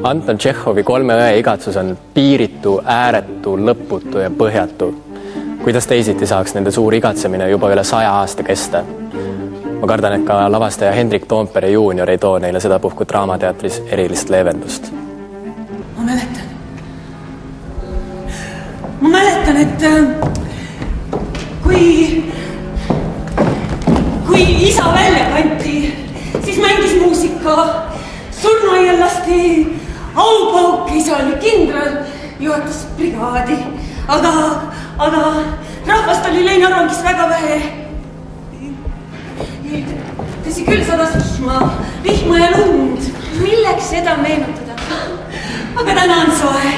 Anton Tšehhovi Kolme õe igatsus on piiritu, ääretu, lõputu ja põhjatu. Kuidas teisiti saaks nende suur igatsemine juba üle 100 aasta kesta? Ma kardan, et ka lavastaja Hendrik Toompere juunior ei too neile seda puhku Draamateatris erilist leevendust. Ma mäletan, et kui isa välja kanti, siis mängis muusika. Surnuaial lasti aupauk, isa oli kindral, juhatas brigaadi. Aga rahvast oli leinarongis väga vähe. Tõsi küll sadas vihma ja lund. Milleks seda meenutada? Aga täna on soe.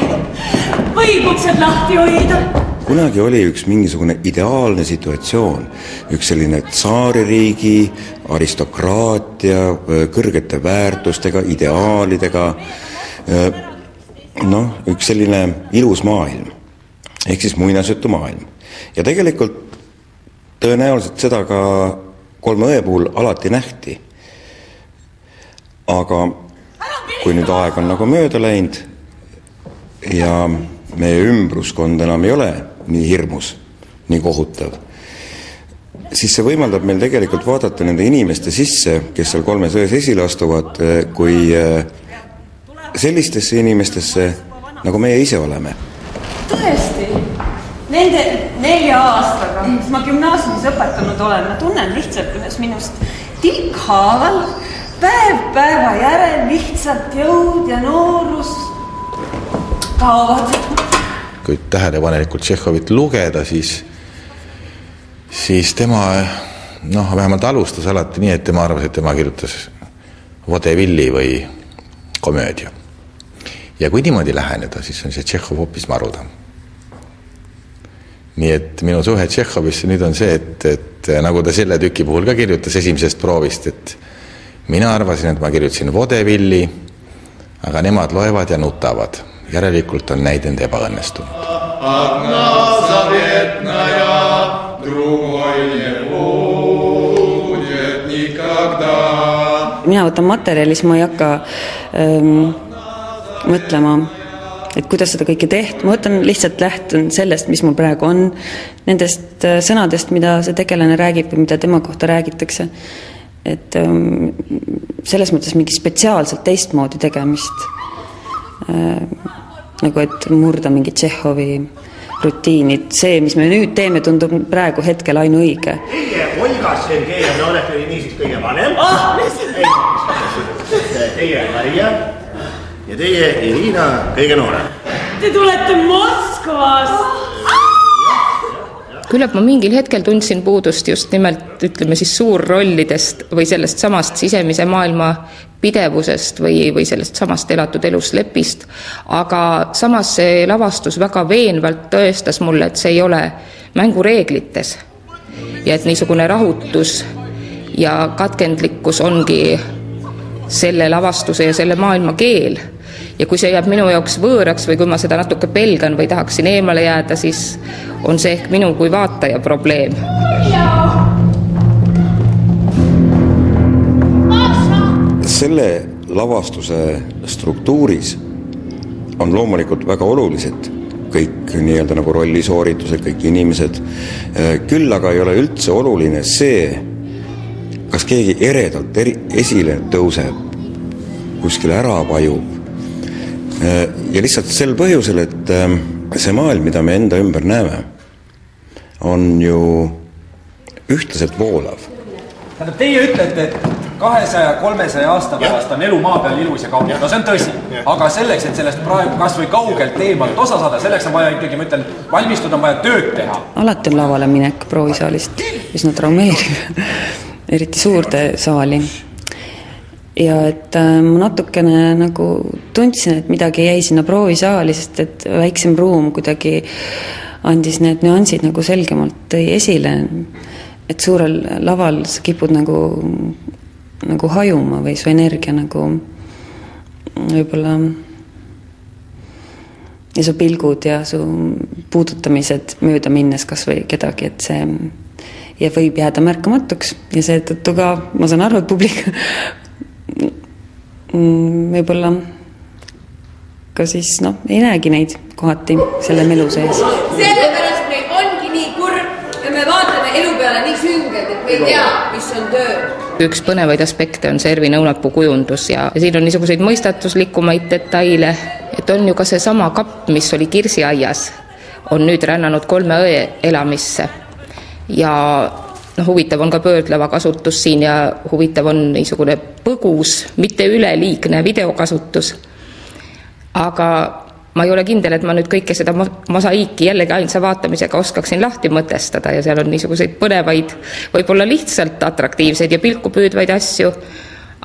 Võib uksed lahti hoida. Kunagi oli üks mingisugune ideaalne situatsioon. Üks selline tsaaririigi, aristokraatia, kõrgete väärtustega, ideaalidega. Üks selline ilus maailm. Ehk siis muinasjutu maailm. Ja tegelikult tõenäoliselt seda ka Kolme õe puhul alati nähti. Aga kui nüüd aeg on nagu mööda läinud ja meie ümbruskond enam ei ole nii hirmus, nii kohutav, siis see võimaldab meil tegelikult vaadata nende inimeste sisse, kes seal Kolmes ões esile astuvad, kui sellistesse inimestesse, nagu meie ise oleme. Tõesti, nende 4 aastaga, mis ma gümnaasiumis õpetanud olen, ma tunnen lihtsalt ühes minust tilkhaaval, päev päeva järel lihtsalt jõud ja noorus kaovad. Kui tähelepanelikult Tšehhovit lugeda, siis tema, vähemalt alustas alati nii, et tema arvas, et tema kirjutas vodevilli või komöödia. Ja kui niimoodi läheneda, siis on see Tšehhov hoopis maruda. Nii et minu suhe Tšehhovisse nüüd on see, et nagu ta selle tüki puhul ka kirjutas esimesest proovist, et mina arvasin, et ma kirjutasin vodevilli, aga nemad loevad ja nutavad. Järelikult on näidend ebaõnnestunud. Mina võtan materjalis, ma ei hakka mõtlema, et kuidas seda kõike tehti. Ma võtan lihtsalt lähtun sellest, mis mul praegu on, nendest sõnadest, mida see tegelane räägib või mida tema kohta räägitakse. Et selles mõttes mingi spetsiaalselt teistmoodi tegemist. Nagu et murda mingi Tšehhovi rutiinid. See, mis me nüüd teeme, tundub praegu hetkel ainuõige. Teie Olga Sergejevna olete niisiis kõige vanem. Teie Maria ja teie Irina kõige noorem. Te tulete Moskvast. Küllap ma mingil hetkel tundsin puudust just nimelt, ütleme siis suurrollidest või sellest samast sisemise maailma pidevusest või sellest samast elatud eluslepist, aga samas see lavastus väga veenvalt tõestas mulle, et see ei ole mängureeglites ja et niisugune rahutus ja katkendlikkus ongi selle lavastuse ja selle maailma keel. Ja kui see jääb minu jaoks võõraks või kui ma seda natuke pelgan või tahaksin eemale jääda, siis on see ehk minu kui vaataja probleem. Selle lavastuse struktuuris on loomulikult väga olulised kõik nii-öelda nagu rollisooritused, kõik inimesed. Küll aga ei ole üldse oluline see, kas keegi eredalt esile tõuseb, kuskile ära vajub. Ja lihtsalt sel põhjusel, et see maailm, mida me enda ümber näeme, on ju ühtlaselt voolav. Teie ütlete, et 200-300 aasta pärast on elu maa peal ilus ja kaugel. No see on tõsi. Aga selleks, et sellest praegu kas või kaugelt eemalt osa saada, selleks on vaja ikkagi, ma ütlen, valmistuda, on vaja tööd teha. Alati on lavale minek proovisaalist, üsna traumeeriv, eriti suurde saali. Ja et ma natukene nagu tundsin, et midagi jäi sinna proovisaali, sest et väiksem ruum kuidagi andis need nüansid nagu selgemalt tõi esile. Et suurel laval sa kipud nagu hajuma või su energia nagu võib-olla ja su pilgud ja su puudutamised mööda minnes kas või kedagi, et see ja võib jääda märkamatuks ja seetõttu ka, ma saan aru, et publik võib-olla ka siis ei näegi neid kohati selle melu sees. Sellepärast meil ongi nii kurb ja me vaatame elu peale nii süngelt, et me ei tea, mis on töö. Üks põnevaid aspekte on see Ervi Nõunapuu kujundus ja siin on niisuguseid mõistatuslikumaid detaile, et on ju ka see sama kapp, mis oli Kirsiaias, on nüüd rännanud 3 õe elamisse ja huvitav on ka pöördleva kasutus siin ja huvitav on niisugune põgus, mitte üleliigne videokasutus. Aga ma ei ole kindel, et ma nüüd kõike seda mosaiiki jällegi ainsa vaatamisega oskaksin lahti mõtestada ja seal on niisuguseid põnevaid, võib-olla lihtsalt atraktiivseid ja pilku püüdvaid asju,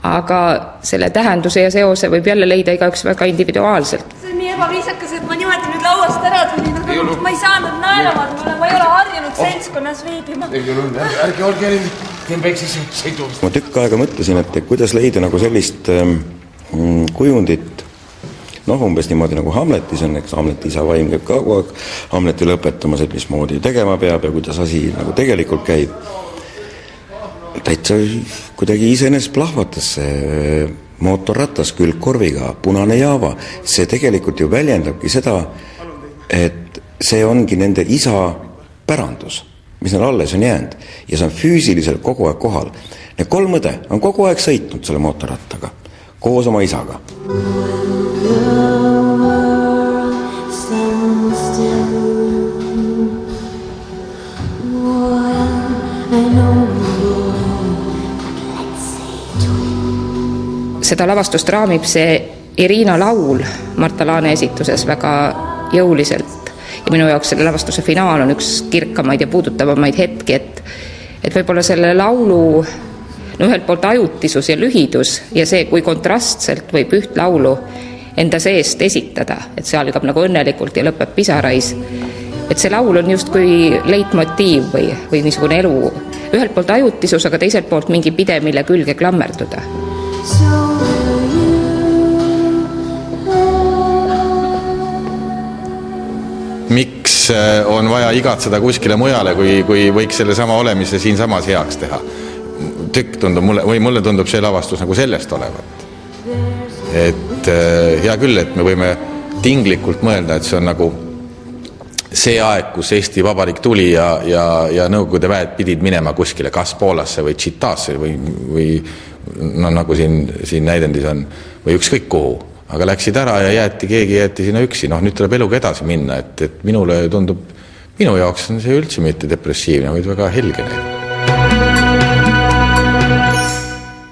aga selle tähenduse ja seose võib jälle leida igaüks väga individuaalselt. See on nii ebaviisakas, et ma niimoodi nüüd lauast ära tulin, aga ma ei saanud naeramad, ma ei ole harjunud seltskonnas viibima. Ärge olge tembeks sõidu. Ma tükk aega mõtlesin, et kuidas leida nagu sellist kujundit, umbes niimoodi nagu Hamletis on, eks Hamleti isa vaim käib ka kogu aeg Hamleti lõpetamas, et mismoodi tegema peab ja kuidas asi nagu tegelikult käib. Täitsa kuidagi iseenesest plahvatas see mootorratas külgkorviga, punane Java. See tegelikult ju väljendabki seda, et see ongi nende isa pärandus, mis neil alles on jäänud. Ja see on füüsiliselt kogu aeg kohal. Need 3 õde on kogu aeg sõitnud selle mootorrattaga, koos oma isaga. Seda lavastust raamib see Irina laul Marta Laane esituses väga jõuliselt ja minu jaoks selle lavastuse finaal on üks kirkamaid ja puudutavamaid hetki, et võib-olla selle laulu ühelt poolt ajutisus ja lühidus ja see, kui kontrastselt võib üht laulu enda seest esitada, et see algab nagu õnnelikult ja lõpeb pisarais, et see laul on just kui leitmotiiv või niisugune elu, ühelt poolt ajutisus, aga teiselt poolt mingi pide, mille külge klammerduda. Miks on vaja igatseda kuskile mujale, kui võiks selle sama olemise siin samas heaks teha? Tükk tundub mulle tundub see lavastus nagu sellest olevat. Et hea küll, et me võime tinglikult mõelda, et see on nagu see aeg, kus Eesti Vabariik tuli ja Nõukogude väed pidid minema kuskile, kas Poolasse või Tšitasse või nagu siin näidendis on, või ükskõik kuhu. Aga läksid ära ja keegi jäeti sinna üksi. Nüüd tuleb eluga edasi minna, et minule tundub, minu jaoks on see üldse mitte depressiivne, vaid väga helgene.